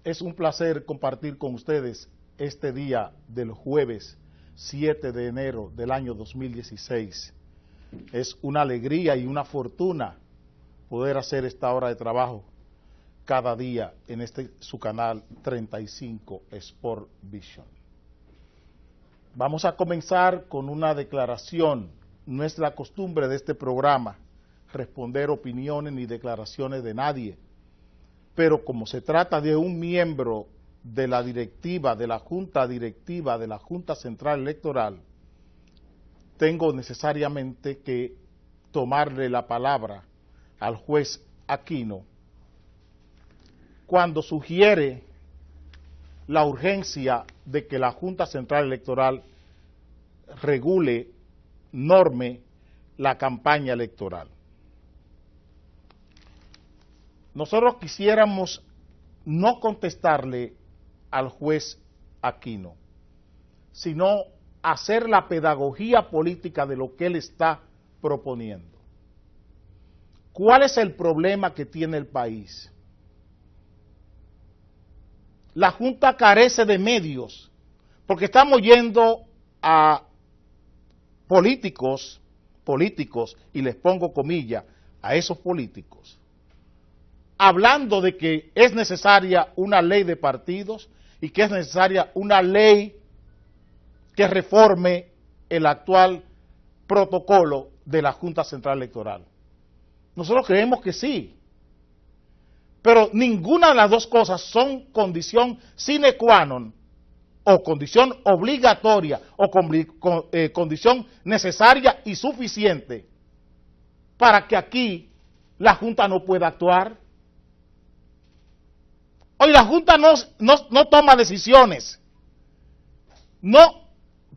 Es un placer compartir con ustedes este día del jueves 7 de enero del año 2016. Es una alegría y una fortuna poder hacer esta hora de trabajo cada día en su canal 35 Sport Vision. Vamos a comenzar con una declaración. No es la costumbre de este programa responder opiniones ni declaraciones de nadie, pero como se trata de un miembro de la directiva, de la Junta Directiva de la Junta Central Electoral, tengo necesariamente que tomarle la palabra al juez Aquino cuando sugiere la urgencia de que la Junta Central Electoral regule, norme la campaña electoral. Nosotros quisiéramos no contestarle al juez Aquino, sino hacer la pedagogía política de lo que él está proponiendo. ¿Cuál es el problema que tiene el país? La Junta carece de medios, porque estamos yendo a políticos, y les pongo comillas a esos políticos, hablando de que es necesaria una ley de partidos y que es necesaria una ley que reforme el actual protocolo de la Junta Central Electoral. Nosotros creemos que sí, pero ninguna de las dos cosas son condición sine qua non, o condición obligatoria, o condición necesaria y suficiente para que aquí la Junta no pueda actuar. Hoy la Junta no toma decisiones, no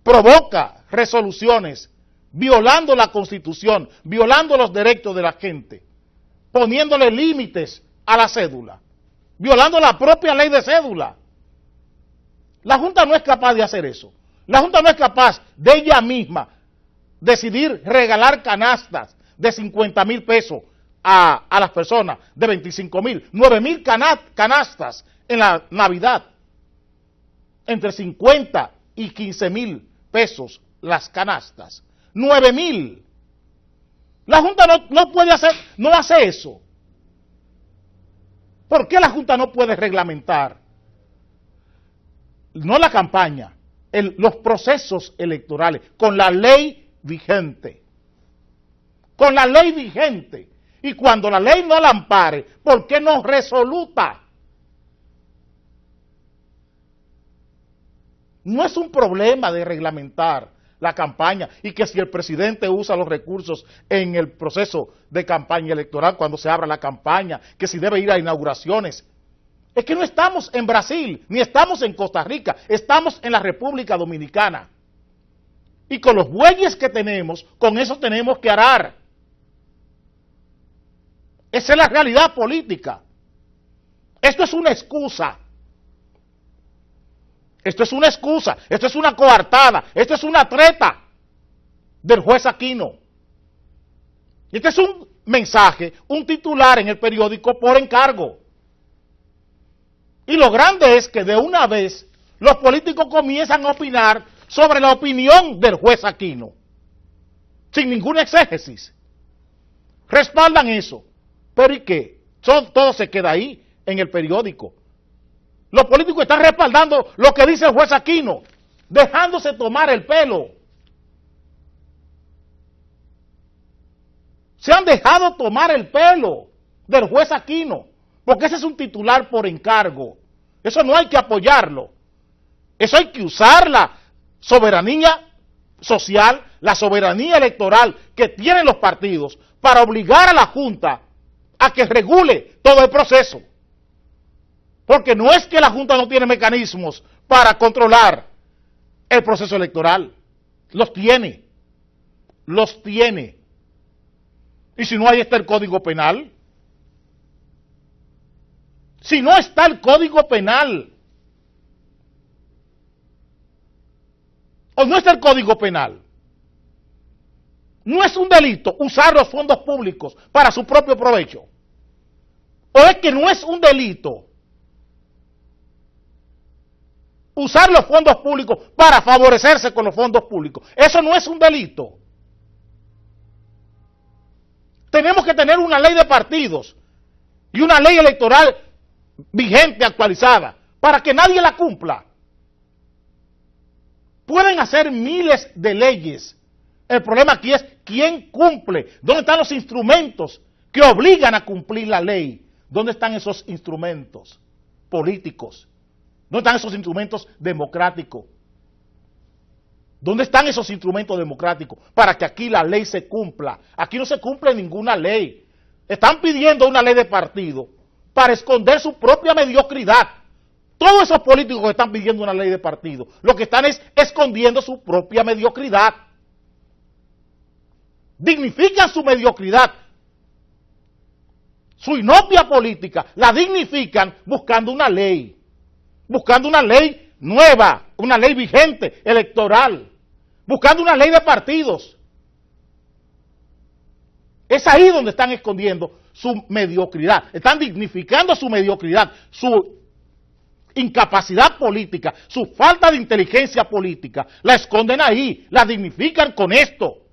provoca resoluciones, violando la Constitución, violando los derechos de la gente, poniéndole límites a la cédula, violando la propia ley de cédula. La Junta no es capaz de hacer eso. La Junta no es capaz de ella misma decidir regalar canastas de 50,000 pesos a las personas, de 25,000, 9,000 canastas en la Navidad, entre 50 y 15,000 pesos las canastas, 9,000. La Junta no hace eso. ¿Por qué la Junta no puede reglamentar? No la campaña, los procesos electorales, con la ley vigente. Con la ley vigente. Y cuando la ley no la ampare, ¿por qué no resoluta? No es un problema de reglamentar la campaña y que si el presidente usa los recursos en el proceso de campaña electoral, cuando se abra la campaña, que si debe ir a inauguraciones. Es que no estamos en Brasil, ni estamos en Costa Rica, estamos en la República Dominicana. Y con los bueyes que tenemos, con eso tenemos que arar. Esa es la realidad política. Esto es una excusa. Esto es una excusa, esto es una coartada, esto es una treta del juez Aquino. Y este es un mensaje, un titular en el periódico por encargo. Y lo grande es que de una vez los políticos comienzan a opinar sobre la opinión del juez Aquino, sin ningún exégesis. Respaldan eso. ¿Pero y qué? Todo se queda ahí en el periódico. Los políticos están respaldando lo que dice el juez Aquino, dejándose tomar el pelo. Se han dejado tomar el pelo del juez Aquino, porque ese es un titular por encargo. Eso no hay que apoyarlo. Eso hay que usar la soberanía social, la soberanía electoral que tienen los partidos para obligar a la Junta a que regule todo el proceso. Porque no es que la Junta no tiene mecanismos para controlar el proceso electoral. Los tiene. Los tiene. Y si no, ahí está el Código Penal. Si no está el Código Penal, o no está el Código Penal, no es un delito usar los fondos públicos para su propio provecho. O es que no es un delito usar los fondos públicos para favorecerse con los fondos públicos. Eso no es un delito. Tenemos que tener una ley de partidos y una ley electoral vigente, actualizada, para que nadie la cumpla. Pueden hacer miles de leyes. El problema aquí es quién cumple. ¿Dónde están los instrumentos que obligan a cumplir la ley? ¿Dónde están esos instrumentos políticos? ¿Dónde están esos instrumentos democráticos? ¿Dónde están esos instrumentos democráticos para que aquí la ley se cumpla? Aquí no se cumple ninguna ley. Están pidiendo una ley de partido para esconder su propia mediocridad. Todos esos políticos que están pidiendo una ley de partido, lo que están es escondiendo su propia mediocridad. Dignifican su mediocridad. Su inopia política la dignifican buscando una ley nueva, una ley vigente, electoral, buscando una ley de partidos. Es ahí donde están escondiendo su mediocridad, están dignificando su mediocridad, su incapacidad política, su falta de inteligencia política, la esconden ahí, la dignifican con esto.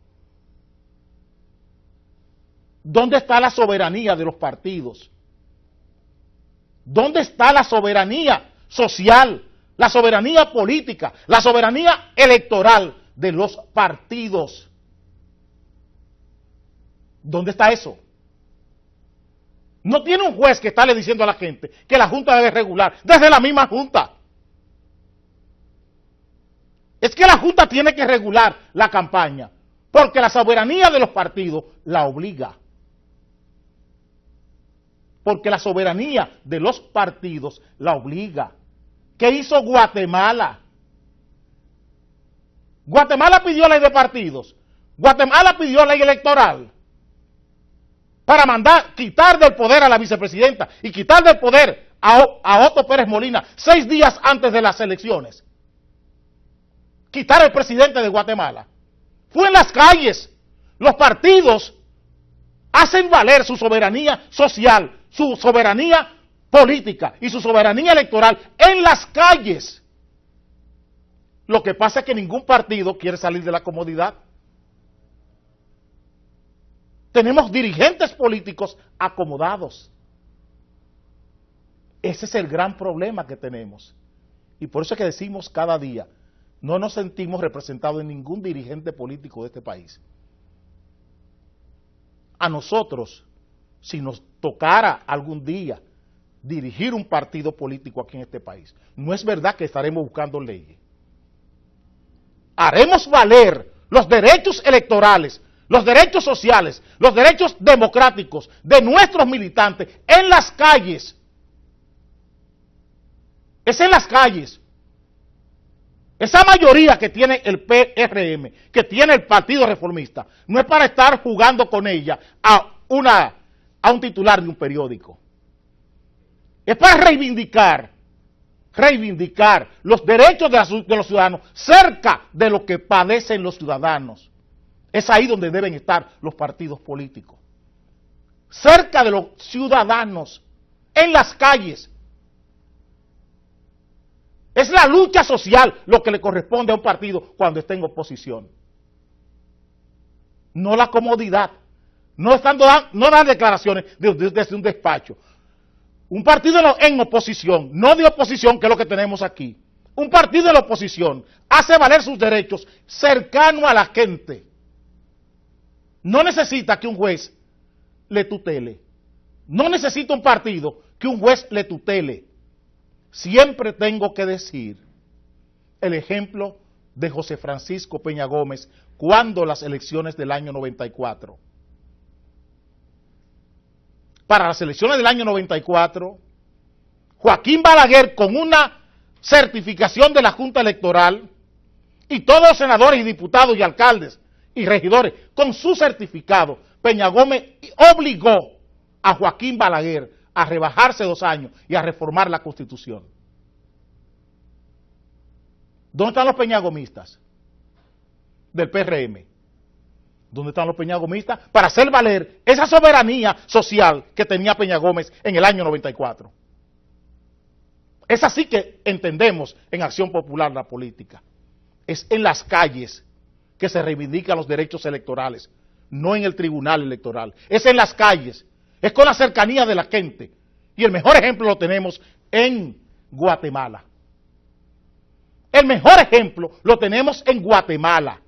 ¿Dónde está la soberanía de los partidos? ¿Dónde está la soberanía social, la soberanía política, la soberanía electoral de los partidos? ¿Dónde está eso? No tiene un juez que estarle diciendo a la gente que la Junta debe regular, desde la misma Junta. Es que la Junta tiene que regular la campaña, porque la soberanía de los partidos la obliga. Porque la soberanía de los partidos la obliga. ¿Qué hizo Guatemala? Guatemala pidió ley de partidos. Guatemala pidió ley electoral. Para quitar del poder a la vicepresidenta y quitar del poder a Otto Pérez Molina 6 días antes de las elecciones. Quitar al presidente de Guatemala. Fue en las calles. Los partidos hacen valer su soberanía social, su soberanía política y su soberanía electoral en las calles. Lo que pasa es que ningún partido quiere salir de la comodidad. Tenemos dirigentes políticos acomodados. Ese es el gran problema que tenemos. Y por eso es que decimos cada día, no nos sentimos representados en ningún dirigente político de este país. A nosotros, si nos tocara algún día dirigir un partido político aquí en este país, no es verdad que estaremos buscando leyes. Haremos valer los derechos electorales, los derechos sociales, los derechos democráticos de nuestros militantes en las calles. Es en las calles. Esa mayoría que tiene el PRM, que tiene el Partido Reformista, no es para estar jugando con ella a un titular de un periódico. Es para reivindicar los derechos de los ciudadanos cerca de lo que padecen los ciudadanos. Es ahí donde deben estar los partidos políticos. Cerca de los ciudadanos, en las calles. Es la lucha social lo que le corresponde a un partido cuando está en oposición. No la comodidad. No dar declaraciones desde un despacho. Un partido en oposición, no de oposición, que es lo que tenemos aquí. Un partido de la oposición hace valer sus derechos cercano a la gente. No necesita que un juez le tutele. No necesita un partido que un juez le tutele. Siempre tengo que decir el ejemplo de José Francisco Peña Gómez cuando las elecciones del año 94. Para las elecciones del año 94, Joaquín Balaguer, con una certificación de la Junta Electoral, y todos los senadores y diputados y alcaldes y regidores con su certificado, Peña Gómez obligó a Joaquín Balaguer a rebajarse 2 años y a reformar la Constitución. ¿Dónde están los peñagomistas del PRM? ¿Dónde están los peñagomistas para hacer valer esa soberanía social que tenía Peña Gómez en el año 94? Es así que entendemos en Acción Popular la política. Es en las calles que se reivindican los derechos electorales, no en el tribunal electoral. Es en las calles, es con la cercanía de la gente. Y el mejor ejemplo lo tenemos en Guatemala. El mejor ejemplo lo tenemos en Guatemala,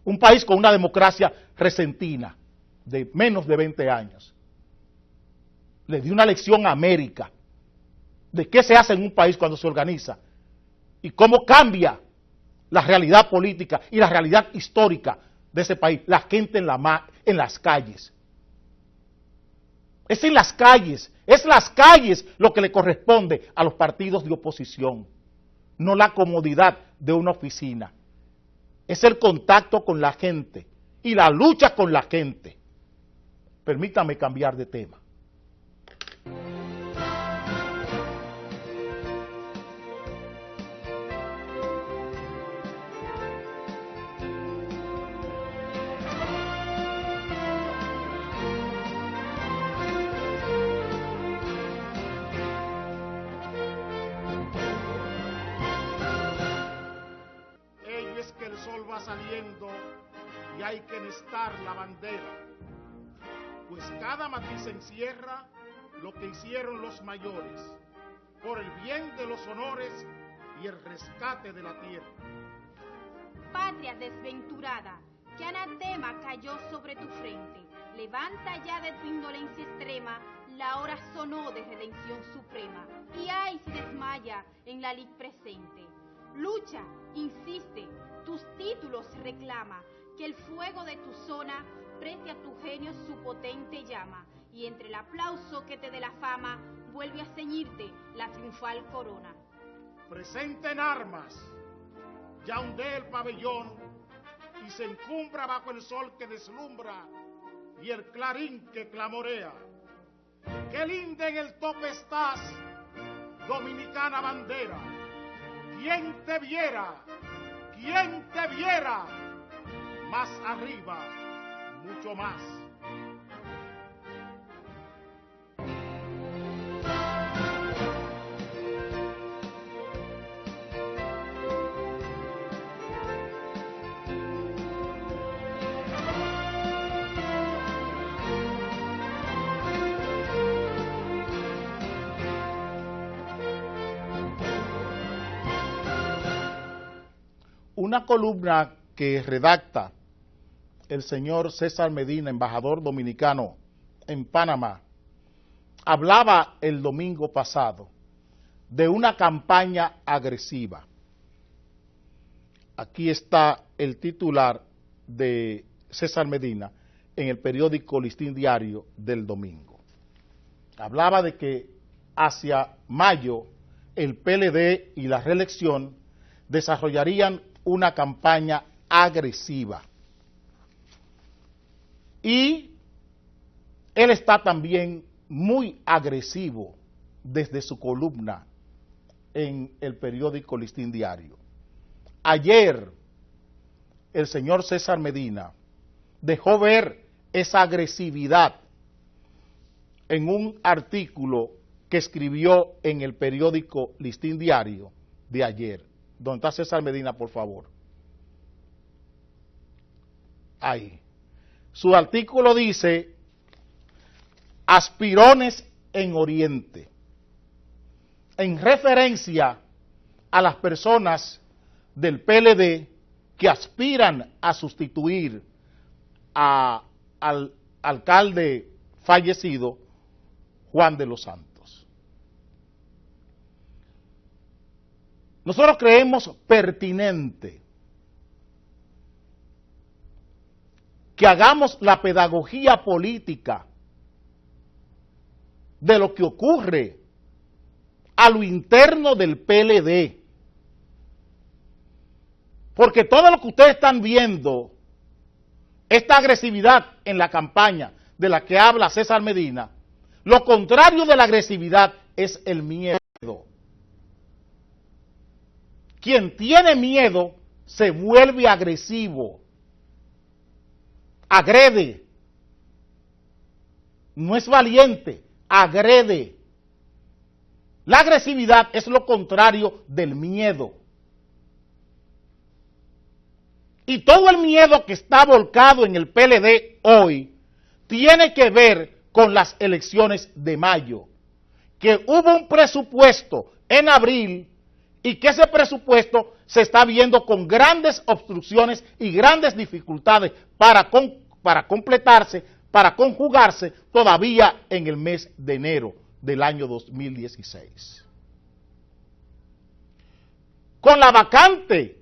un país con una democracia recentina de menos de 20 años. Le dio una lección a América de qué se hace en un país cuando se organiza y cómo cambia la realidad política y la realidad histórica de ese país, la gente en las calles. Es en las calles lo que le corresponde a los partidos de oposición, no la comodidad de una oficina. Es el contacto con la gente y la lucha con la gente. Permítame cambiar de tema. Que el sol va saliendo y hay que enhestar la bandera, pues cada matiz encierra lo que hicieron los mayores, por el bien de los honores y el rescate de la tierra. Patria desventurada, que anatema cayó sobre tu frente, levanta ya de tu indolencia extrema, la hora sonó de redención suprema, y ay si desmaya en la lid presente. Lucha, insiste, tus títulos reclama, que el fuego de tu zona preste a tu genio su potente llama, y entre el aplauso que te dé la fama, vuelve a ceñirte la triunfal corona. Presente en armas, ya ondea el pabellón, y se encumbra bajo el sol que deslumbra, y el clarín que clamorea. ¡Qué linda en el tope estás, dominicana bandera! ¿Quién te viera? ¿Quién te viera? Más arriba, mucho más. Una columna que redacta el señor César Medina, embajador dominicano en Panamá, hablaba el domingo pasado de una campaña agresiva. Aquí está el titular de César Medina en el periódico Listín Diario del domingo. Hablaba de que hacia mayo el PLD y la reelección desarrollarían una campaña agresiva. Y él está también muy agresivo desde su columna en el periódico Listín Diario. Ayer, el señor César Medina dejó ver esa agresividad en un artículo que escribió en el periódico Listín Diario de ayer. ¿Dónde está César Medina, por favor? Ahí. Su artículo dice, aspirones en Oriente, en referencia a las personas del PLD que aspiran a sustituir al alcalde fallecido, Juan de los Santos. Nosotros creemos pertinente que hagamos la pedagogía política de lo que ocurre a lo interno del PLD. Porque todo lo que ustedes están viendo, esta agresividad en la campaña de la que habla César Medina, lo contrario de la agresividad es el miedo. Quien tiene miedo se vuelve agresivo, agrede, no es valiente, agrede. La agresividad es lo contrario del miedo. Y todo el miedo que está volcado en el PLD hoy tiene que ver con las elecciones de mayo. Que hubo un presupuesto en abril y que ese presupuesto se está viendo con grandes obstrucciones y grandes dificultades para completarse, para conjugarse todavía en el mes de enero del año 2016. Con la vacante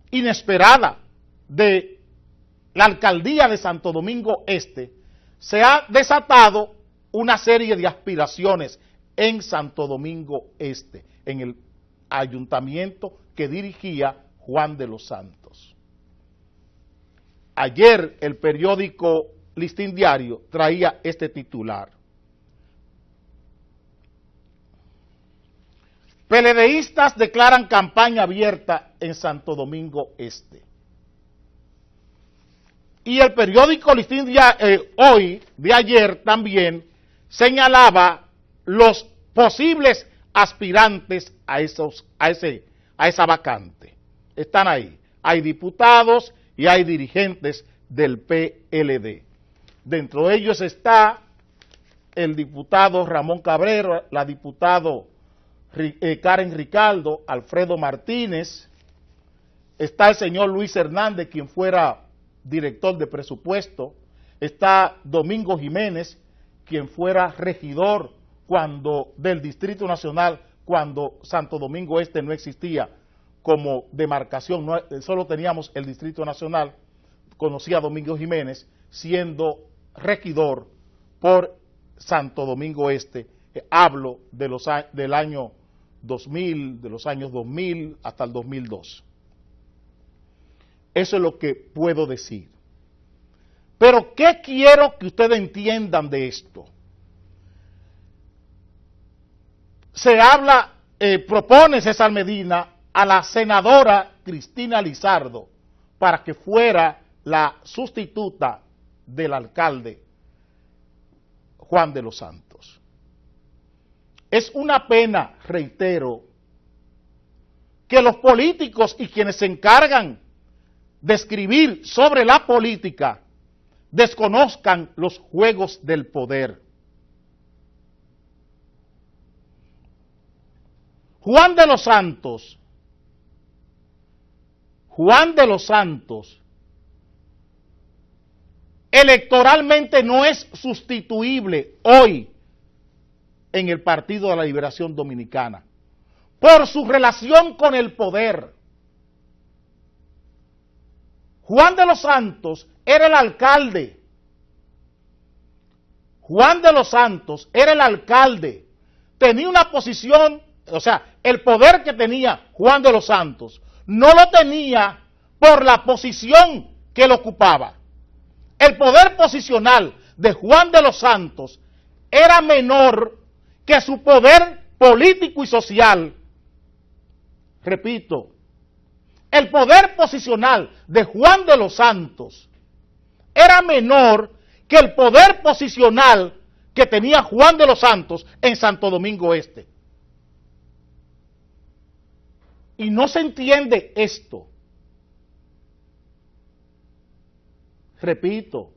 inesperada de la alcaldía de Santo Domingo Este, se ha desatado una serie de aspiraciones en Santo Domingo Este, en el ayuntamiento que dirigía Juan de los Santos. Ayer el periódico Listín Diario traía este titular: PLDistas declaran campaña abierta en Santo Domingo Este. Y el periódico Listín Hoy, de ayer, también señalaba los posibles aspirantes a esa vacante. Están ahí. Hay diputados y hay dirigentes del PLD. Dentro de ellos está el diputado Ramón Cabrero, la diputada Karen Ricaldo, Alfredo Martínez, está el señor Luis Hernández, quien fuera director de presupuesto, está Domingo Jiménez, quien fuera regidor del Distrito Nacional cuando Santo Domingo Este no existía como demarcación, solo teníamos el Distrito Nacional. Conocí a Domingo Jiménez siendo regidor por Santo Domingo Este. Hablo del año 2000, de los años 2000 hasta el 2002. Eso es lo que puedo decir. Pero ¿qué quiero que ustedes entiendan de esto? Se habla, propone César Medina a la senadora Cristina Lizardo para que fuera la sustituta del alcalde Juan de los Santos. Es una pena, reitero, que los políticos y quienes se encargan de escribir sobre la política desconozcan los juegos del poder. Juan de los Santos, electoralmente no es sustituible hoy en el Partido de la Liberación Dominicana por su relación con el poder. Juan de los Santos era el alcalde. Juan de los Santos era el alcalde. Tenía una posición, o sea, el poder que tenía Juan de los Santos no lo tenía por la posición que él ocupaba. El poder posicional de Juan de los Santos era menor que su poder político y social. Repito, el poder posicional de Juan de los Santos era menor que el poder posicional que tenía Juan de los Santos en Santo Domingo Este. Y no se entiende esto. Repito,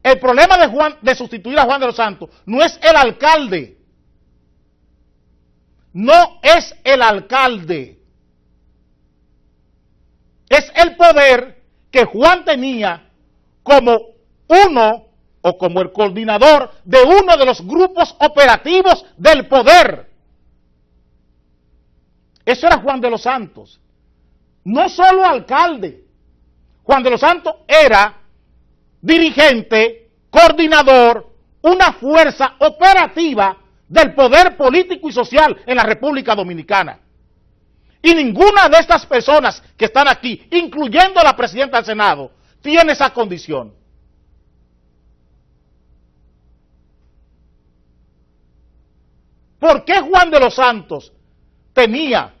el problema de sustituir a Juan de los Santos no es el alcalde. No es el alcalde. Es el poder que Juan tenía como como el coordinador de uno de los grupos operativos del poder. Eso era Juan de los Santos. No solo alcalde. Juan de los Santos era dirigente, coordinador, una fuerza operativa del poder político y social en la República Dominicana. Y ninguna de estas personas que están aquí, incluyendo la presidenta del Senado, tiene esa condición. ¿Por qué Juan de los Santos tenía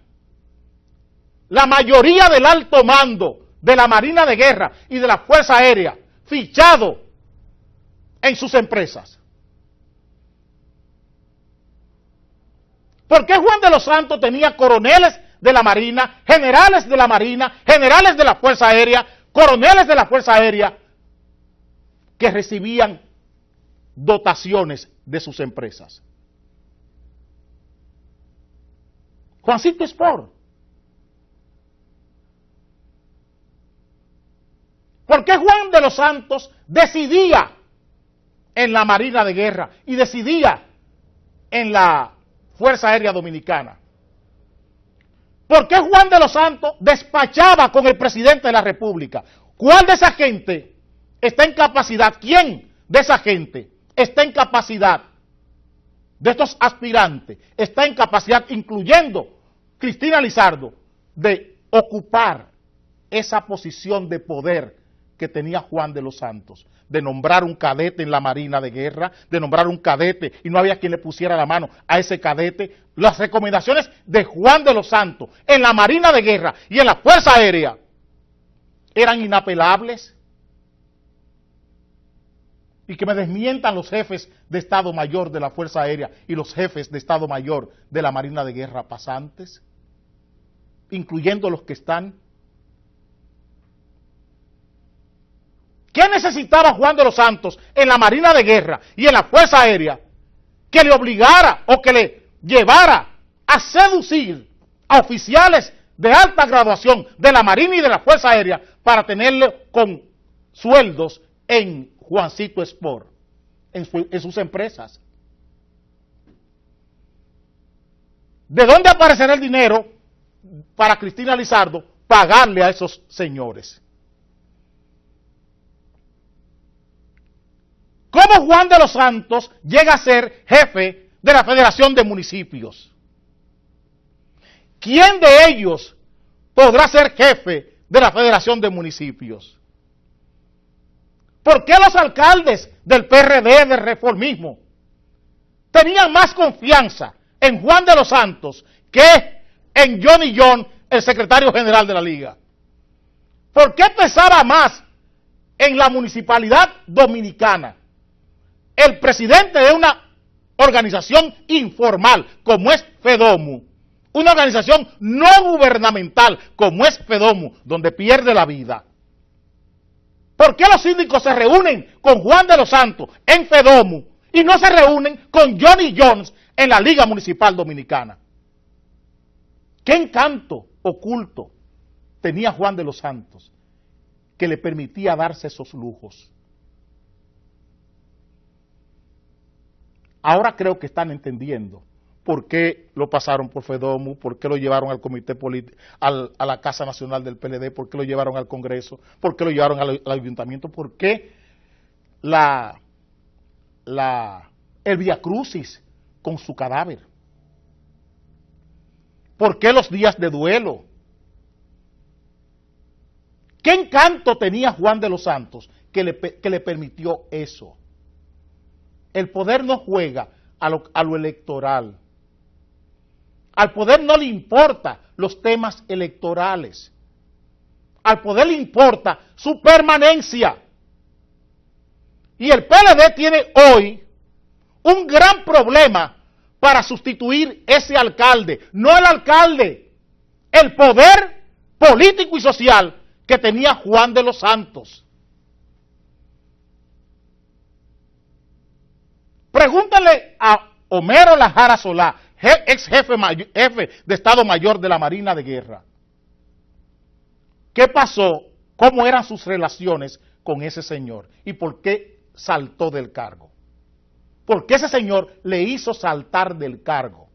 la mayoría del alto mando de la Marina de Guerra y de la Fuerza Aérea fichado en sus empresas? ¿Por qué Juan de los Santos tenía coroneles de la Marina, generales de la Marina, generales de la Fuerza Aérea, coroneles de la Fuerza Aérea que recibían dotaciones de sus empresas? Juancito Esport. ¿Por qué Juan de los Santos decidía en la Marina de Guerra y decidía en la Fuerza Aérea Dominicana? ¿Por qué Juan de los Santos despachaba con el presidente de la República? ¿Cuál de esa gente está en capacidad? ¿Quién de esa gente está en capacidad? De estos aspirantes, está en capacidad, incluyendo Cristina Lizardo, de ocupar esa posición de poder que tenía Juan de los Santos, de nombrar un cadete en la Marina de Guerra, de nombrar un cadete y no había quien le pusiera la mano a ese cadete. Las recomendaciones de Juan de los Santos en la Marina de Guerra y en la Fuerza Aérea eran inapelables. Y que me desmientan los jefes de Estado Mayor de la Fuerza Aérea y los jefes de Estado Mayor de la Marina de Guerra pasantes, incluyendo los que están. ¿Qué necesitaba Juan de los Santos en la Marina de Guerra y en la Fuerza Aérea que le obligara o que le llevara a seducir a oficiales de alta graduación de la Marina y de la Fuerza Aérea para tenerle con sueldos en Juancito Esport, en sus empresas? ¿De dónde aparecerá el dinero para Cristina Lizardo pagarle a esos señores? ¿Cómo Juan de los Santos llega a ser jefe de la Federación de Municipios? ¿Quién de ellos podrá ser jefe de la Federación de Municipios? ¿Por qué los alcaldes del PRD, del reformismo, tenían más confianza en Juan de los Santos que en Johnny John, el secretario general de la Liga? ¿Por qué pesaba más en la municipalidad dominicana el presidente de una organización informal como es FEDOMU, una organización no gubernamental como es FEDOMU, donde pierde la vida? ¿Por qué los síndicos se reúnen con Juan de los Santos en FEDOMU y no se reúnen con Johnny Jones en la Liga Municipal Dominicana? ¿Qué encanto oculto tenía Juan de los Santos que le permitía darse esos lujos? Ahora creo que están entendiendo por qué lo pasaron por FEDOMU, por qué lo llevaron al comité político, a la Casa Nacional del PLD, por qué lo llevaron al Congreso, por qué lo llevaron al Ayuntamiento, por qué el viacrucis con su cadáver, por qué los días de duelo. ¿Qué encanto tenía Juan de los Santos que le permitió eso? El poder no juega a lo electoral. Al poder no le importa los temas electorales. Al poder le importa su permanencia. Y el PLD tiene hoy un gran problema para sustituir ese alcalde. No el alcalde, el poder político y social que tenía Juan de los Santos. Pregúntale a Homero Lajara Solá, ex jefe de Estado Mayor de la Marina de Guerra, ¿qué pasó? ¿Cómo eran sus relaciones con ese señor? ¿Y por qué saltó del cargo? ¿Por qué ese señor le hizo saltar del cargo?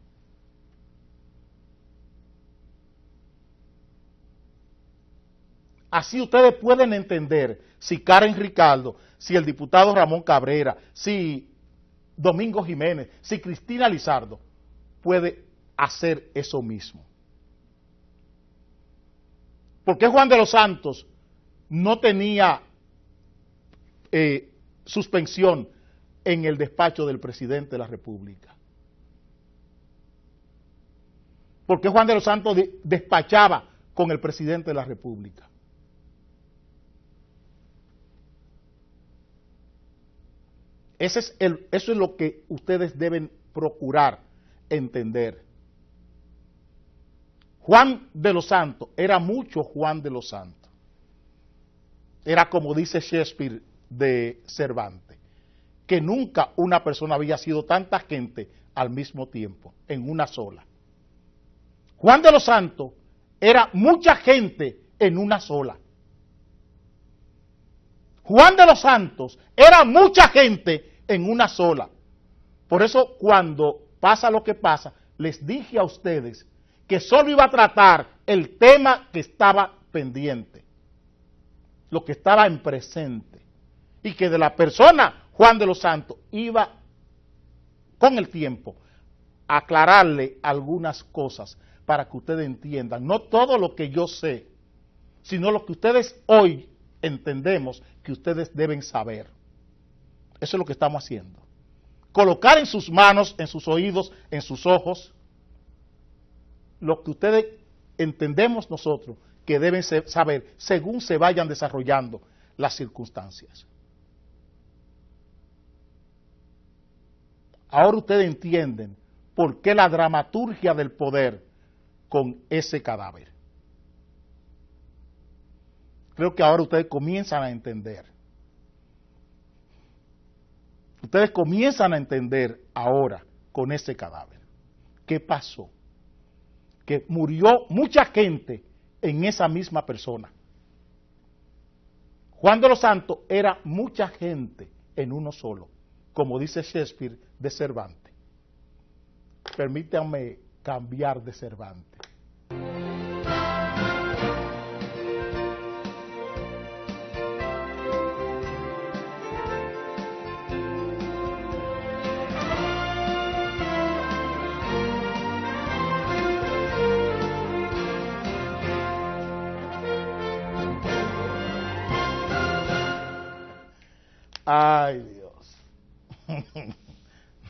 Así ustedes pueden entender si Karen Ricardo, si el diputado Ramón Cabrera, si Domingo Jiménez, si Cristina Lizardo puede hacer eso mismo. ¿Por qué Juan de los Santos no tenía suspensión en el despacho del presidente de la República? ¿Por qué Juan de los Santos despachaba con el presidente de la República? Eso es lo que ustedes deben procurar entender. Juan de los Santos era mucho Juan de los Santos. Era como dice Shakespeare de Cervantes, que nunca una persona había sido tanta gente al mismo tiempo, en una sola. Juan de los Santos era mucha gente en una sola. Juan de los Santos era mucha gente en una sola. Por eso cuando pasa lo que pasa, les dije a ustedes que solo iba a tratar el tema que estaba pendiente, lo que estaba en presente, y que de la persona Juan de los Santos iba con el tiempo a aclararle algunas cosas para que ustedes entiendan, no todo lo que yo sé, sino lo que ustedes hoy entendemos que ustedes deben saber. Eso es lo que estamos haciendo. Colocar en sus manos, en sus oídos, en sus ojos, lo que ustedes entendemos nosotros que deben saber según se vayan desarrollando las circunstancias. Ahora ustedes entienden por qué la dramaturgia del poder con ese cadáver. Creo que ahora ustedes comienzan a entender. Ustedes comienzan a entender ahora con ese cadáver. ¿Qué pasó? Que murió mucha gente en esa misma persona. Juan de los Santos era mucha gente en uno solo, como dice Shakespeare de Cervantes. Permítanme cambiar de Cervantes. Ay, Dios.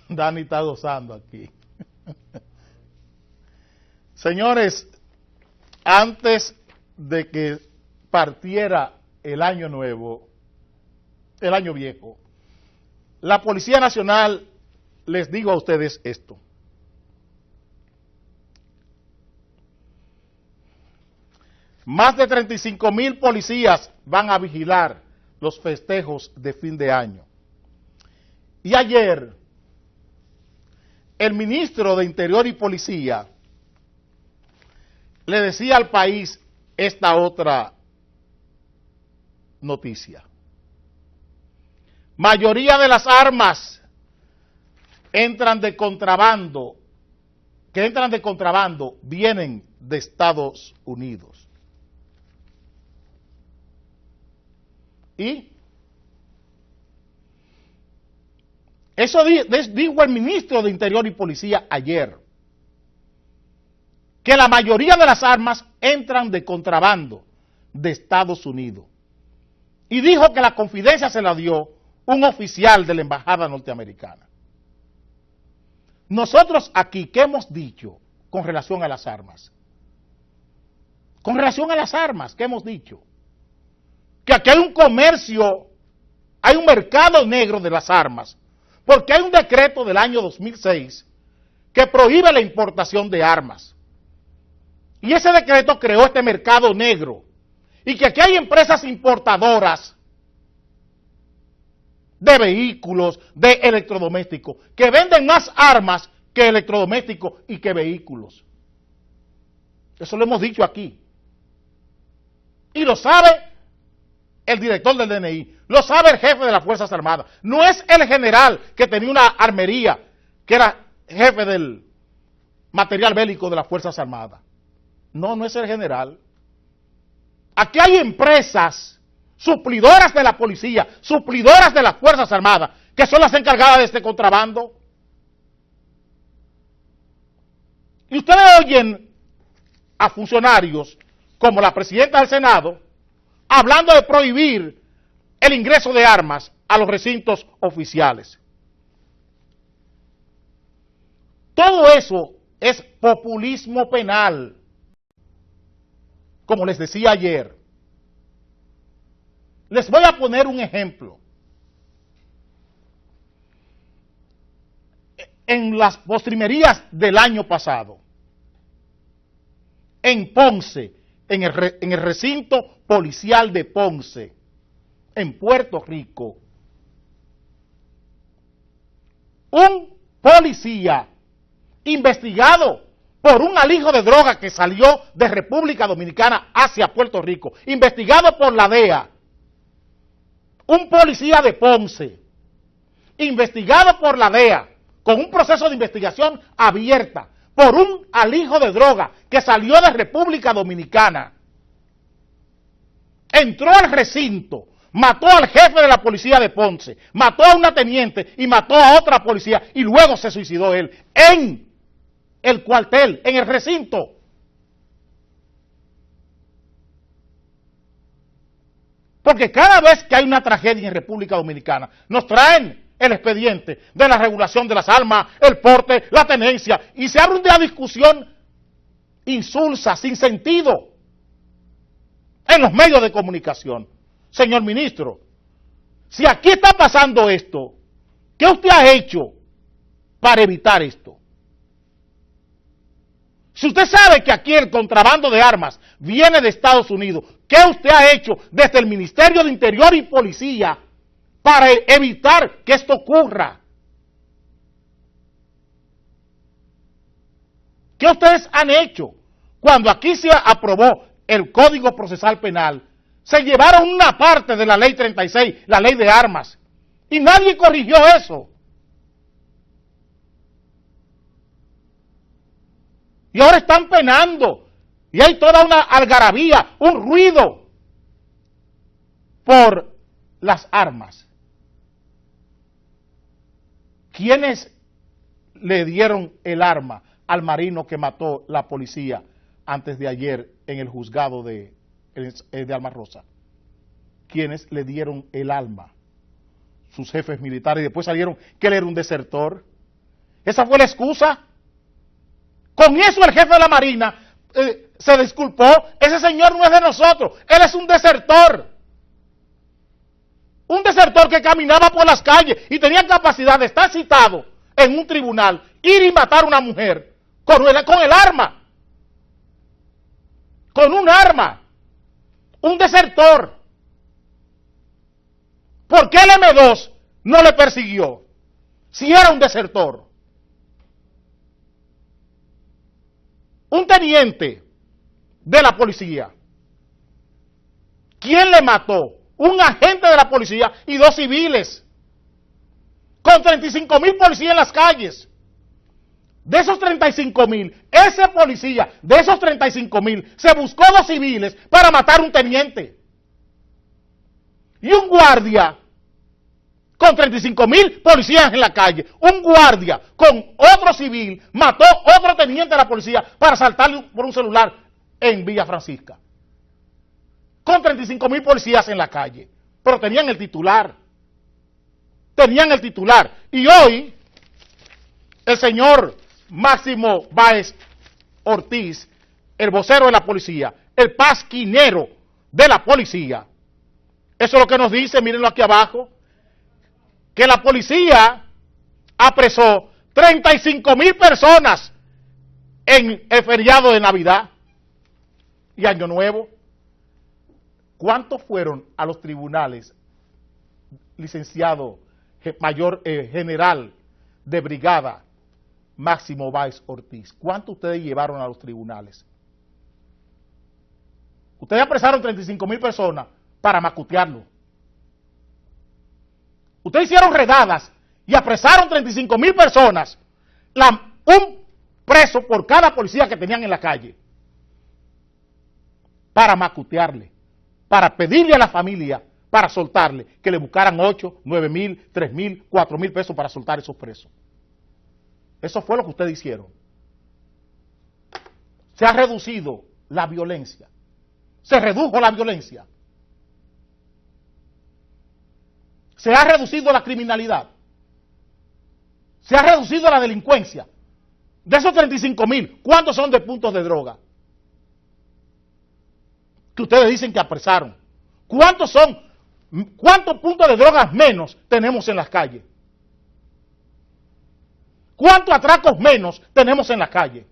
Dani está gozando aquí. Señores, antes de que partiera el año nuevo, el año viejo, la Policía Nacional, les digo a ustedes esto. Más de 35,000 policías van a vigilar los festejos de fin de año. Y ayer, el ministro de Interior y Policía le decía al país esta otra noticia. Mayoría de las armas entran de contrabando, vienen de Estados Unidos. Y eso dijo el ministro de Interior y Policía ayer, que la mayoría de las armas entran de contrabando de Estados Unidos. Y dijo que la confidencia se la dio un oficial de la embajada norteamericana. Nosotros aquí, ¿qué hemos dicho con relación a las armas? Con relación a las armas, ¿qué hemos dicho? Que aquí hay un comercio, hay un mercado negro de las armas, porque hay un decreto del año 2006 que prohíbe la importación de armas. Y ese decreto creó este mercado negro, y que aquí hay empresas importadoras de vehículos, de electrodomésticos, que venden más armas que electrodomésticos y que vehículos. Eso lo hemos dicho aquí. Y lo sabe el director del DNI, lo sabe el jefe de las Fuerzas Armadas. No es el general que tenía una armería, que era jefe del material bélico de las Fuerzas Armadas. No, no es el general. Aquí hay empresas suplidoras de la policía, suplidoras de las Fuerzas Armadas, que son las encargadas de este contrabando. Y ustedes oyen a funcionarios como la presidenta del Senado hablando de prohibir el ingreso de armas a los recintos oficiales. Todo eso es populismo penal, como les decía ayer. Les voy a poner un ejemplo. En las postrimerías del año pasado, en Ponce, en el recinto policial de Ponce, en Puerto Rico. Un policía investigado por un alijo de droga que salió de República Dominicana hacia Puerto Rico, investigado por la DEA. Un policía de Ponce, investigado por la DEA, con un proceso de investigación abierta, por un alijo de droga que salió de República Dominicana, entró al recinto, mató al jefe de la policía de Ponce, mató a una teniente y mató a otra policía y luego se suicidó él en el cuartel, en el recinto. Porque cada vez que hay una tragedia en República Dominicana, nos traen el expediente de la regulación de las armas, el porte, la tenencia, y se abre una discusión insulsa, sin sentido, en los medios de comunicación. Señor ministro, si aquí está pasando esto, ¿qué usted ha hecho para evitar esto? Si usted sabe que aquí el contrabando de armas viene de Estados Unidos, ¿qué usted ha hecho desde el Ministerio de Interior y Policía para evitar que esto ocurra? ¿Qué ustedes han hecho? Cuando aquí se aprobó el Código Procesal Penal, se llevaron una parte de la Ley 36, la Ley de Armas, y nadie corrigió eso. Y ahora están penando, y hay toda una algarabía, un ruido por las armas. ¿Quiénes le dieron el arma al marino que mató la policía antes de ayer en el juzgado de Alma Rosa? ¿Quiénes le dieron el arma? Sus jefes militares, y después salieron que él era un desertor. ¿Esa fue la excusa? Con eso el jefe de la Marina se disculpó. Ese señor no es de nosotros, él es un desertor. Un desertor que caminaba por las calles y tenía capacidad de estar citado en un tribunal, ir y matar a una mujer con el arma. Con un arma. Un desertor. ¿Por qué el M2 no le persiguió? Si era un desertor. Un teniente de la policía. ¿Quién le mató? Un agente de la policía y 2 civiles. Con 35,000 policías en las calles. De esos 35,000, ese policía, de esos 35,000, se buscó 2 civiles para matar a un teniente. Y un guardia, con 35,000 policías en la calle, un guardia con otro civil, mató a otro teniente de la policía para saltarle por un celular en Villa Francisca. Con 35,000 policías en la calle. Pero tenían el titular. Tenían el titular. Y hoy, el señor Máximo Báez Ortiz, el vocero de la policía, el pasquinero de la policía, eso es lo que nos dice, mírenlo aquí abajo, que la policía apresó 35,000 personas en el feriado de Navidad y Año Nuevo. ¿Cuántos fueron a los tribunales, licenciado mayor general de brigada Máximo Báez Ortiz? ¿Cuántos ustedes llevaron a los tribunales? Ustedes apresaron 35,000 personas para macutearlo. Ustedes hicieron redadas y apresaron 35,000 personas, un preso por cada policía que tenían en la calle, para macutearle, para pedirle a la familia, para soltarle, que le buscaran 8, 9,000, 3,000, 4,000 pesos para soltar esos presos. Eso fue lo que ustedes hicieron. Se ha reducido la violencia. Se redujo la violencia. Se ha reducido la criminalidad. Se ha reducido la delincuencia. De esos 35,000, ¿cuántos son de puntos de droga? Que ustedes dicen que apresaron. ¿Cuántos son? ¿Cuántos puntos de drogas menos tenemos en las calles? ¿Cuántos atracos menos tenemos en la calle?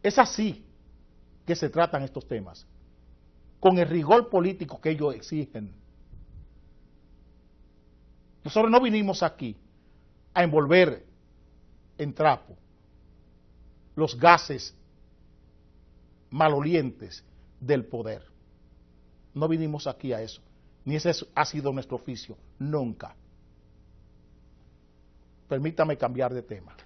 Es así que se tratan estos temas, con el rigor político que ellos exigen. Nosotros no vinimos aquí a envolver en trapo los gases malolientes del poder. No vinimos aquí a eso, ni ese ha sido nuestro oficio, nunca. Permítame cambiar de tema.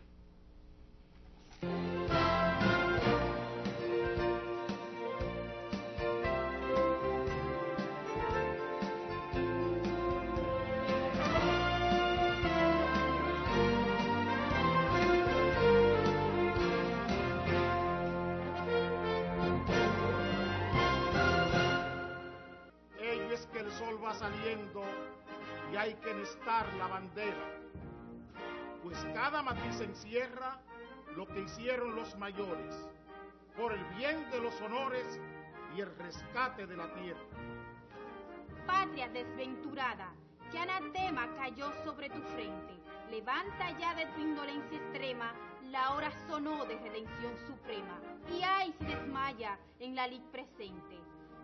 Saliendo y hay que enhestar la bandera, pues cada matiz encierra lo que hicieron los mayores, por el bien de los honores y el rescate de la tierra. Patria desventurada, que anatema cayó sobre tu frente, levanta ya de tu indolencia extrema, la hora sonó de redención suprema, y ay si desmaya en la lid presente.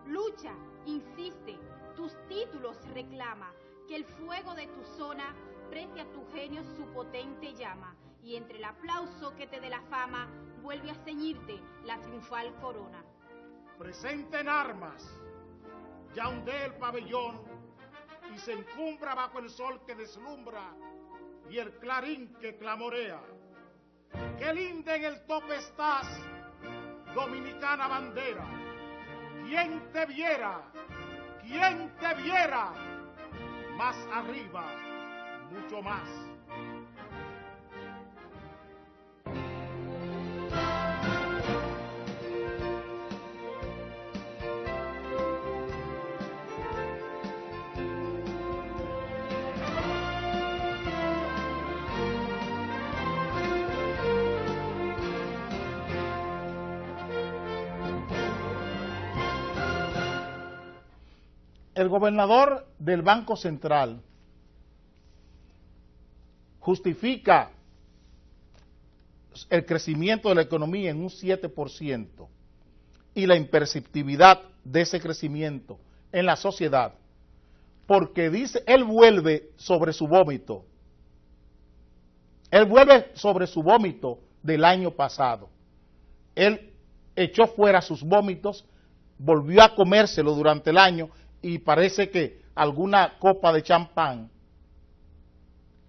Lucha, insiste, tus títulos reclama, que el fuego de tu zona preste a tu genio su potente llama, y entre el aplauso que te dé la fama, vuelve a ceñirte la triunfal corona. Presente en armas, ya ondea el pabellón, y se encumbra bajo el sol que deslumbra, y el clarín que clamorea. ¡Qué linda en el tope estás, dominicana bandera! ¿Quién te viera? ¿Quién te viera? Más arriba, mucho más. El gobernador del Banco Central justifica el crecimiento de la economía en un 7% y la imperceptibilidad de ese crecimiento en la sociedad, porque dice, él vuelve sobre su vómito del año pasado. Él echó fuera sus vómitos, volvió a comérselo durante el año, y parece que alguna copa de champán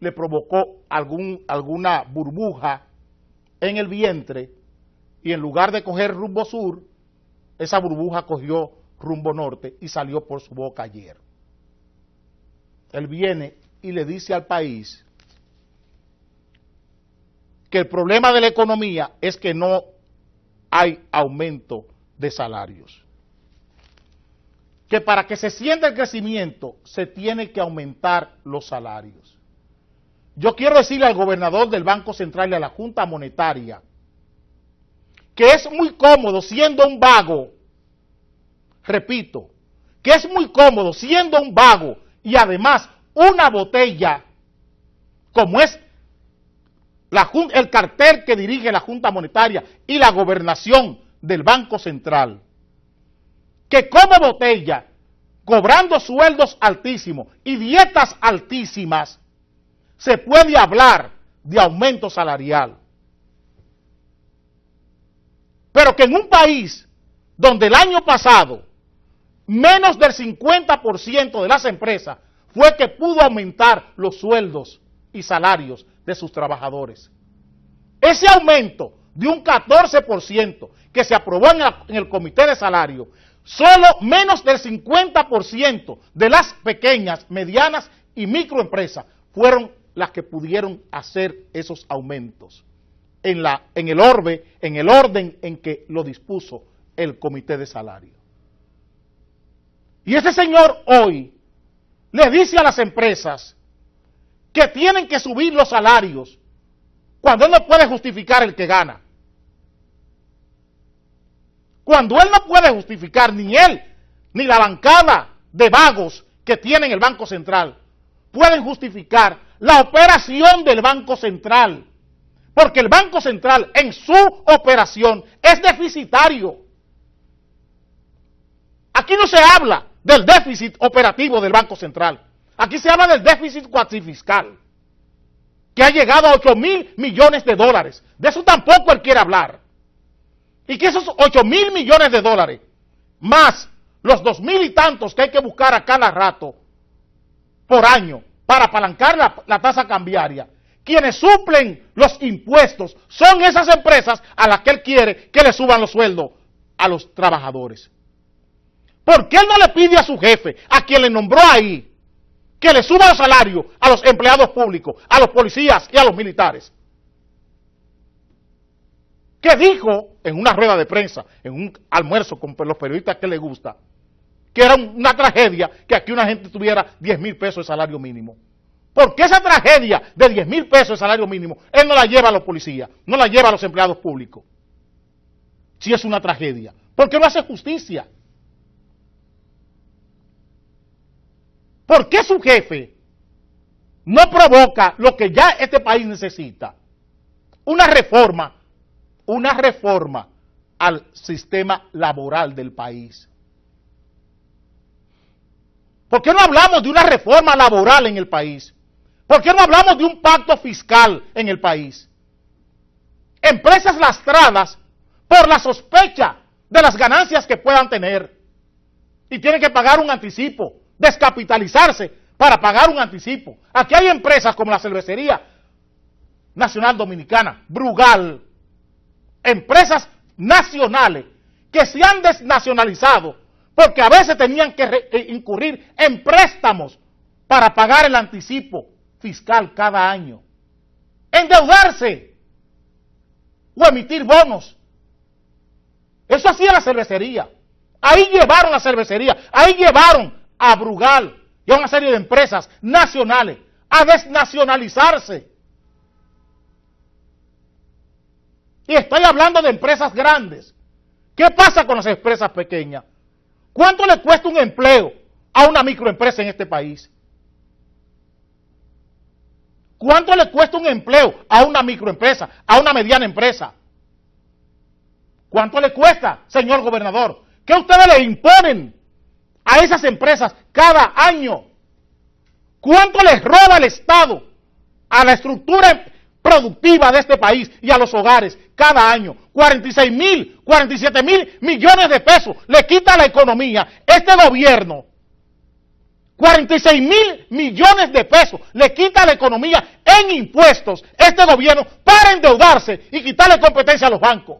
le provocó alguna burbuja en el vientre, y en lugar de coger rumbo sur, esa burbuja cogió rumbo norte y salió por su boca ayer. Él viene y le dice al país que el problema de la economía es que no hay aumento de salarios, que para que se sienta el crecimiento se tiene que aumentar los salarios. Yo quiero decirle al gobernador del Banco Central y a la Junta Monetaria que es muy cómodo siendo un vago, repito, que es muy cómodo siendo un vago y además una botella, como es el cartel que dirige la Junta Monetaria y la gobernación del Banco Central, que como botella, cobrando sueldos altísimos y dietas altísimas, se puede hablar de aumento salarial. Pero que en un país donde el año pasado menos del 50% de las empresas fue que pudo aumentar los sueldos y salarios de sus trabajadores, ese aumento de un 14% que se aprobó en el Comité de Salario, solo menos del 50% de las pequeñas, medianas y microempresas fueron las que pudieron hacer esos aumentos en el orden en que lo dispuso el Comité de Salario. Y ese señor hoy le dice a las empresas que tienen que subir los salarios cuando él no puede justificar el que gana. Cuando él no puede justificar, ni él, ni la bancada de vagos que tiene el Banco Central, pueden justificar la operación del Banco Central, Porque el Banco Central en su operación es deficitario. Aquí no se habla del déficit operativo del Banco Central. Aquí se habla del déficit cuatrifiscal, que ha llegado a 8.000 millones de dólares. De eso tampoco él quiere hablar. Y que esos 8.000 millones de dólares, más los 2.000 y tantos que hay que buscar a cada rato por año para apalancar la tasa cambiaria, quienes suplen los impuestos son esas empresas a las que él quiere que le suban los sueldos a los trabajadores. ¿Por qué él no le pide a su jefe, a quien le nombró ahí, que le suba los salarios a los empleados públicos, a los policías y a los militares? Que dijo en una rueda de prensa, en un almuerzo con los periodistas que le gusta, que era una tragedia que aquí una gente tuviera 10.000 pesos de salario mínimo. ¿Por qué esa tragedia de 10.000 pesos de salario mínimo él no la lleva a los policías, no la lleva a los empleados públicos? Si es una tragedia. ¿Por qué no hace justicia? ¿Por qué su jefe no provoca lo que ya este país necesita? Una reforma al sistema laboral del país. ¿Por qué no hablamos de una reforma laboral en el país? ¿Por qué no hablamos de un pacto fiscal en el país? Empresas lastradas por la sospecha de las ganancias que puedan tener y tienen que pagar un anticipo, descapitalizarse para pagar un anticipo. Aquí hay empresas como la Cervecería Nacional Dominicana, Brugal, empresas nacionales que se han desnacionalizado porque a veces tenían que incurrir en préstamos para pagar el anticipo fiscal cada año, endeudarse o emitir bonos. Eso hacía la cervecería. Ahí llevaron la cervecería, ahí llevaron a Brugal y a una serie de empresas nacionales a desnacionalizarse. Y estoy hablando de empresas grandes. ¿Qué pasa con las empresas pequeñas? ¿Cuánto le cuesta un empleo a una microempresa en este país? ¿Cuánto le cuesta un empleo a una microempresa, a una mediana empresa? ¿Cuánto le cuesta, señor gobernador? ¿Qué ustedes le imponen a esas empresas cada año? ¿Cuánto les roba el Estado a la estructura productiva de este país y a los hogares cada año? 46.000, 47.000 millones de pesos le quita a la economía este gobierno. 46.000 millones de pesos le quita a la economía en impuestos este gobierno para endeudarse y quitarle competencia a los bancos.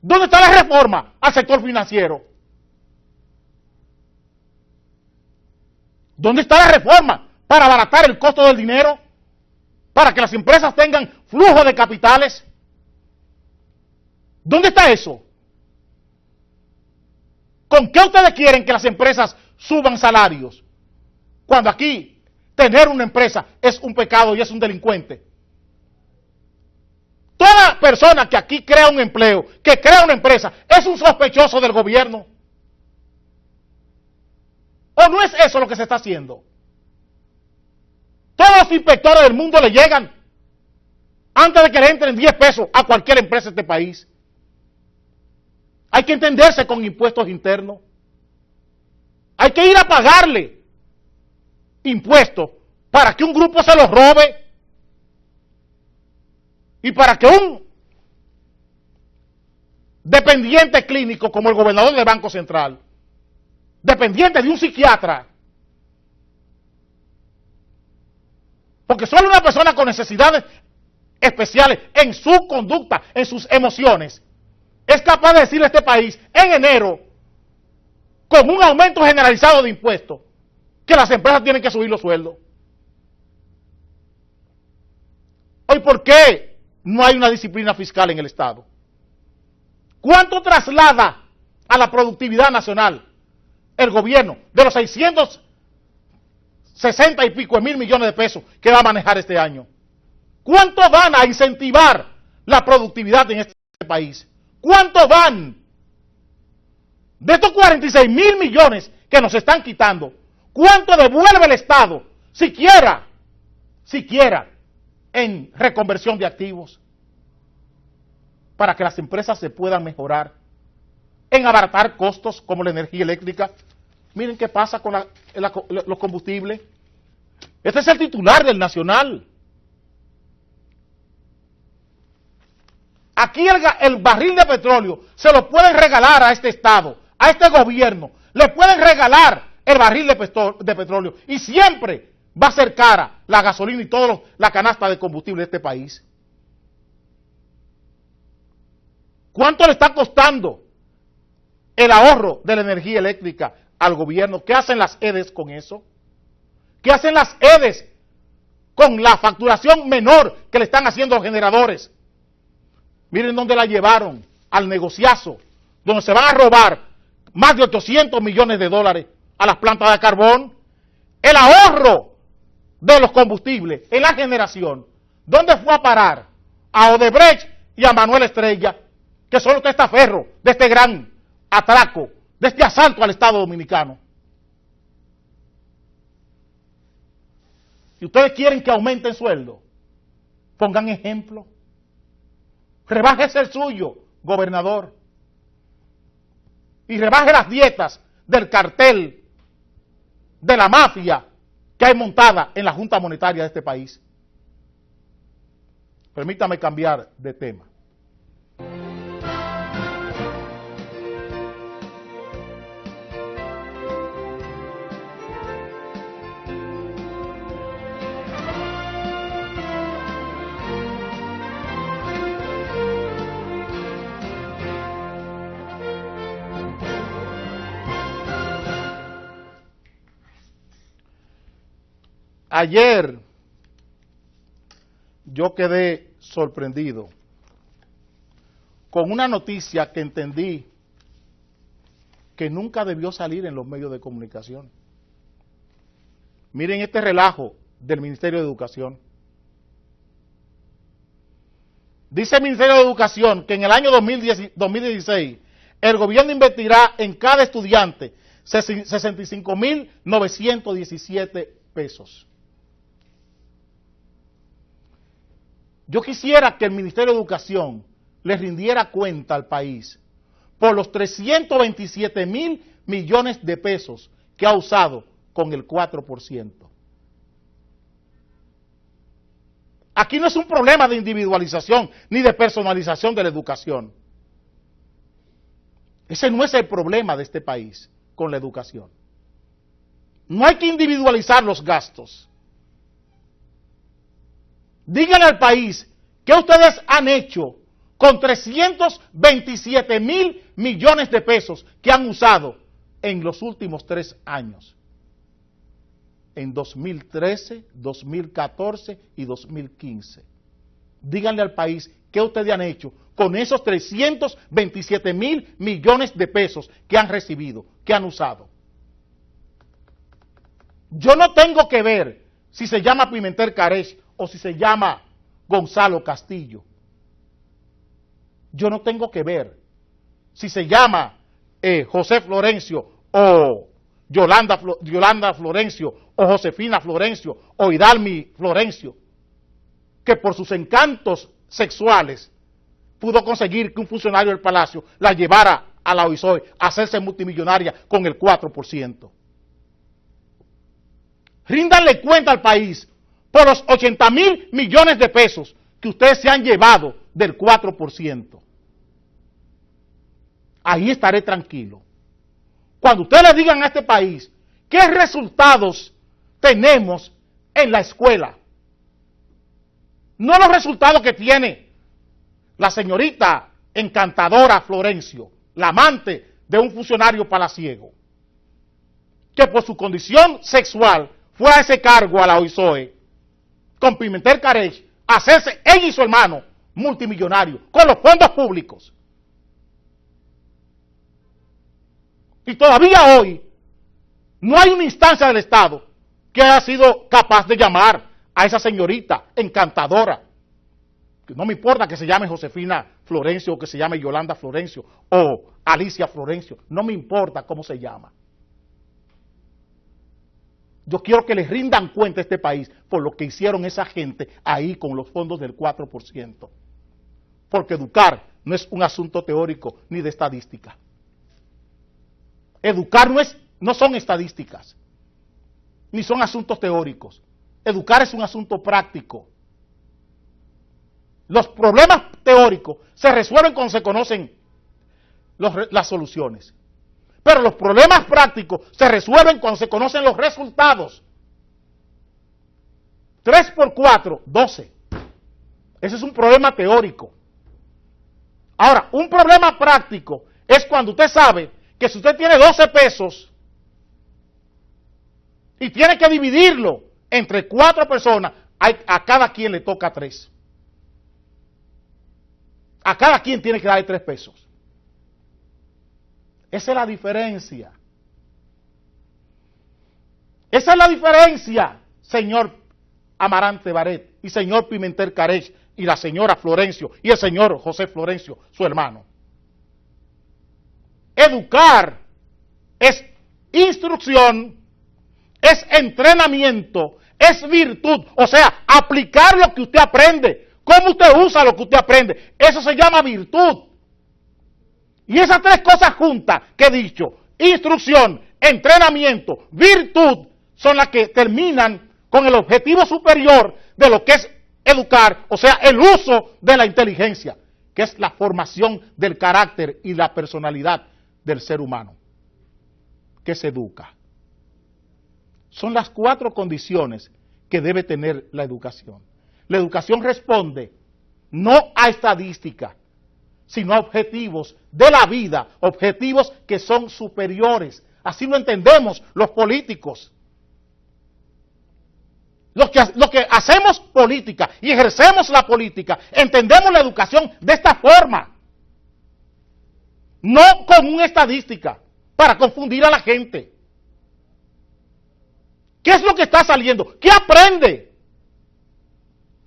¿Dónde está la reforma al sector financiero? ¿Dónde está la reforma para abaratar el costo del dinero? Para que las empresas tengan flujo de capitales. ¿Dónde está eso? ¿Con qué ustedes quieren que las empresas suban salarios? Cuando aquí tener una empresa es un pecado y es un delincuente. Toda persona que aquí crea un empleo, que crea una empresa, es un sospechoso del gobierno. ¿O no es eso lo que se está haciendo? Todos los inspectores del mundo le llegan antes de que le entren 10 pesos a cualquier empresa de este país. Hay que entenderse con impuestos internos. Hay que ir a pagarle impuestos para que un grupo se los robe y para que un dependiente clínico como el gobernador del Banco Central, dependiente de un psiquiatra, porque solo una persona con necesidades especiales en su conducta, en sus emociones, es capaz de decirle a este país en enero, con un aumento generalizado de impuestos, que las empresas tienen que subir los sueldos. Hoy, ¿por qué no hay una disciplina fiscal en el Estado? ¿Cuánto traslada a la productividad nacional el gobierno de los 660 y pico de mil millones de pesos que va a manejar este año? ¿Cuánto van a incentivar la productividad en este país? ¿Cuánto van? De estos 46.000 millones que nos están quitando, ¿cuánto devuelve el Estado? Siquiera siquiera en reconversión de activos para que las empresas se puedan mejorar, en abaratar costos como la energía eléctrica. Miren qué pasa con los combustibles. Este es el titular del Nacional. Aquí el barril de petróleo se lo pueden regalar a este Estado, a este gobierno. Le pueden regalar el barril de petróleo y siempre va a ser cara la gasolina y toda la canasta de combustible de este país. ¿Cuánto le está costando el ahorro de la energía eléctrica al gobierno? ¿Qué hacen las EDES con eso? ¿Qué hacen las EDES con la facturación menor que le están haciendo los generadores? Miren dónde la llevaron, al negociazo, donde se van a robar más de 800 millones de dólares a las plantas de carbón. El ahorro de los combustibles en la generación, ¿dónde fue a parar? A Odebrecht y a Manuel Estrella, que son los testaferros de este gran atraco, de este asalto al Estado Dominicano. Si ustedes quieren que aumenten sueldo, pongan ejemplo. Rebájese el suyo, gobernador. Y rebaje las dietas del cartel, de la mafia que hay montada en la Junta Monetaria de este país. Permítame cambiar de tema. Ayer yo quedé sorprendido con una noticia que entendí que nunca debió salir en los medios de comunicación. Miren este relajo del Ministerio de Educación. Dice el Ministerio de Educación que en el año 2016 el gobierno invertirá en cada estudiante 65.917 pesos. Yo quisiera que el Ministerio de Educación le rindiera cuenta al país por los 327.000 millones de pesos que ha usado con el 4%. Aquí no es un problema de individualización ni de personalización de la educación. Ese no es el problema de este país con la educación. No hay que individualizar los gastos. Díganle al país qué ustedes han hecho con 327.000 millones de pesos que han usado en los últimos 3 años. En 2013, 2014 y 2015. Díganle al país qué ustedes han hecho con esos 327.000 millones de pesos que han recibido, que han usado. Yo no tengo que ver si se llama Pimentel Carech o si se llama Gonzalo Castillo. Yo no tengo que ver si se llama José Florencio o Yolanda Florencio o Josefina Florencio o Hidalmi Florencio, que por sus encantos sexuales pudo conseguir que un funcionario del Palacio la llevara a la OISOE a hacerse multimillonaria con el 4%. Ríndanle cuenta al país por los 80.000 millones de pesos que ustedes se han llevado del 4%. Ahí estaré tranquilo. Cuando ustedes le digan a este país qué resultados tenemos en la escuela, no los resultados que tiene la señorita encantadora Florencio, la amante de un funcionario palaciego, que por su condición sexual fue a ese cargo a la OISOE, con Pimentel Carech, a hacerse ella y su hermano multimillonarios con los fondos públicos. Y todavía hoy no hay una instancia del Estado que haya sido capaz de llamar a esa señorita encantadora. No me importa que se llame Josefina Florencio o que se llame Yolanda Florencio o Alicia Florencio. No me importa cómo se llama. Yo quiero que les rindan cuenta a este país por lo que hicieron esa gente ahí con los fondos del 4%. Porque educar no es un asunto teórico ni de estadística. Educar no son estadísticas, ni son asuntos teóricos. Educar es un asunto práctico. Los problemas teóricos se resuelven cuando se conocen las soluciones. Pero los problemas prácticos se resuelven cuando se conocen los resultados. 3 por 4, 12. Ese es un problema teórico. Ahora, un problema práctico es cuando usted sabe que si usted tiene 12 pesos y tiene que dividirlo entre 4 personas, a cada quien le toca 3. A cada quien tiene que darle 3 pesos. Esa es la diferencia. Esa es la diferencia, señor Amarante Baret y señor Pimentel Carech y la señora Florencio y el señor José Florencio, su hermano. Educar es instrucción, es entrenamiento, es virtud, o sea, aplicar lo que usted aprende, cómo usted usa lo que usted aprende, eso se llama virtud. Y esas 3 cosas juntas que he dicho, instrucción, entrenamiento, virtud, son las que terminan con el objetivo superior de lo que es educar, o sea, el uso de la inteligencia, que es la formación del carácter y la personalidad del ser humano, que se educa. Son las 4 condiciones que debe tener la educación. La educación responde no a estadística, sino a objetivos de la vida, objetivos que son superiores. Así lo entendemos los políticos. Los que hacemos política y ejercemos la política, entendemos la educación de esta forma. No con una estadística, para confundir a la gente. ¿Qué es lo que está saliendo? ¿Qué aprende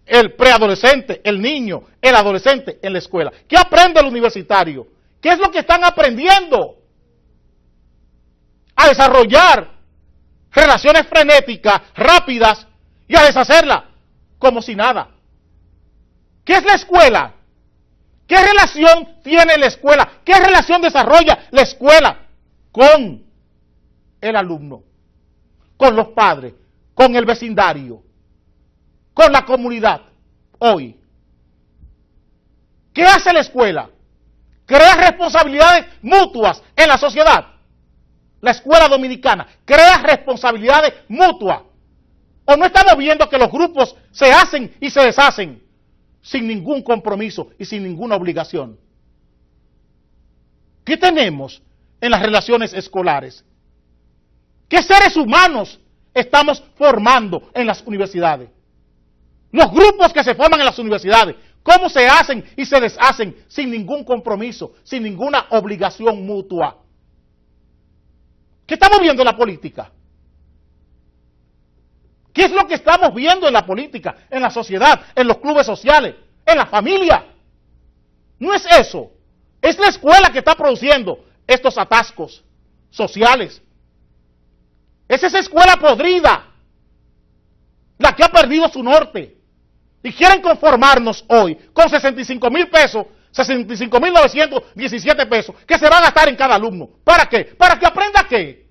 el preadolescente, el niño, el adolescente en la escuela? ¿Qué aprende el universitario? ¿Qué es lo que están aprendiendo? A desarrollar relaciones frenéticas, rápidas, y a deshacerlas como si nada. ¿Qué es la escuela? ¿Qué relación tiene la escuela? ¿Qué relación desarrolla la escuela con el alumno, con los padres, con el vecindario, con la comunidad hoy? ¿Qué hace la escuela? Crea responsabilidades mutuas en la sociedad. La escuela dominicana crea responsabilidades mutuas. ¿O no estamos viendo que los grupos se hacen y se deshacen sin ningún compromiso y sin ninguna obligación? ¿Qué tenemos en las relaciones escolares? ¿Qué seres humanos estamos formando en las universidades? Los grupos que se forman en las universidades, ¿cómo se hacen y se deshacen sin ningún compromiso, sin ninguna obligación mutua? ¿Qué estamos viendo en la política? ¿Qué es lo que estamos viendo en la política, en la sociedad, en los clubes sociales, en la familia? No es eso. Es la escuela que está produciendo estos atascos sociales. Es esa escuela podrida la que ha perdido su norte. Y quieren conformarnos hoy con 65,000 pesos, 65,917 pesos que se va a gastar en cada alumno. ¿Para qué? ¿Para que aprenda qué?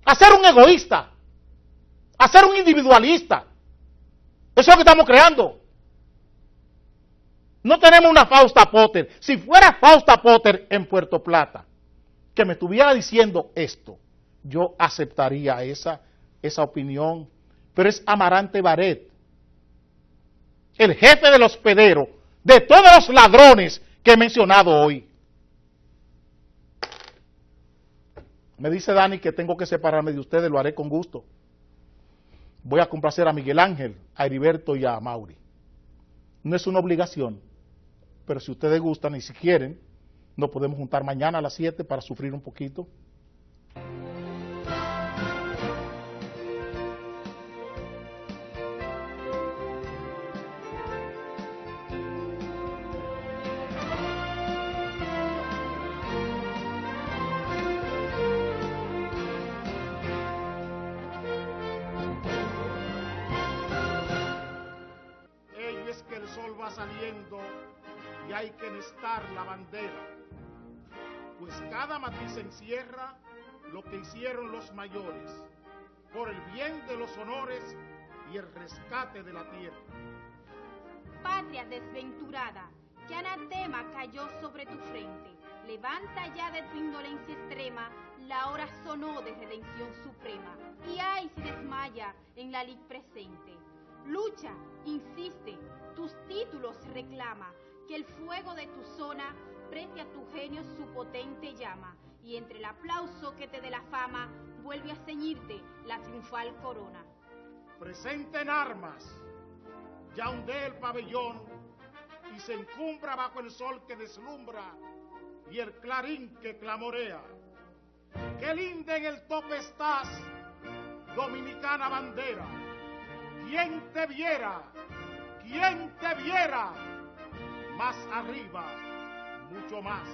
A ser un egoísta. A ser un individualista. Eso es lo que estamos creando. No tenemos una Fausta Potter. Si fuera Fausta Potter en Puerto Plata, que me estuviera diciendo esto, yo aceptaría esa opinión. Pero es Amarante Baret, el jefe del hospedero, de todos los ladrones que he mencionado hoy. Me dice Dani que tengo que separarme de ustedes, lo haré con gusto. Voy a complacer a Miguel Ángel, a Heriberto y a Mauri. No es una obligación, pero si ustedes gustan y si quieren, nos podemos juntar mañana a las 7 para sufrir un poquito. va saliendo y hay que enhestar la bandera, pues cada matiz encierra lo que hicieron los mayores, por el bien de los honores y el rescate de la tierra. Patria desventurada, que anatema cayó sobre tu frente, levanta ya de tu indolencia extrema, la hora sonó de redención suprema, y ay si desmaya en la lid presente. Lucha, insiste, tus títulos reclama, que el fuego de tu zona preste a tu genio su potente llama, y entre el aplauso que te dé la fama, vuelve a ceñirte la triunfal corona. Presente en armas, ya ondea el pabellón y se encumbra bajo el sol que deslumbra y el clarín que clamorea. ¡Qué linda en el tope estás, dominicana bandera! ¿Quién te viera? ¿Quién te viera? Más arriba, mucho más.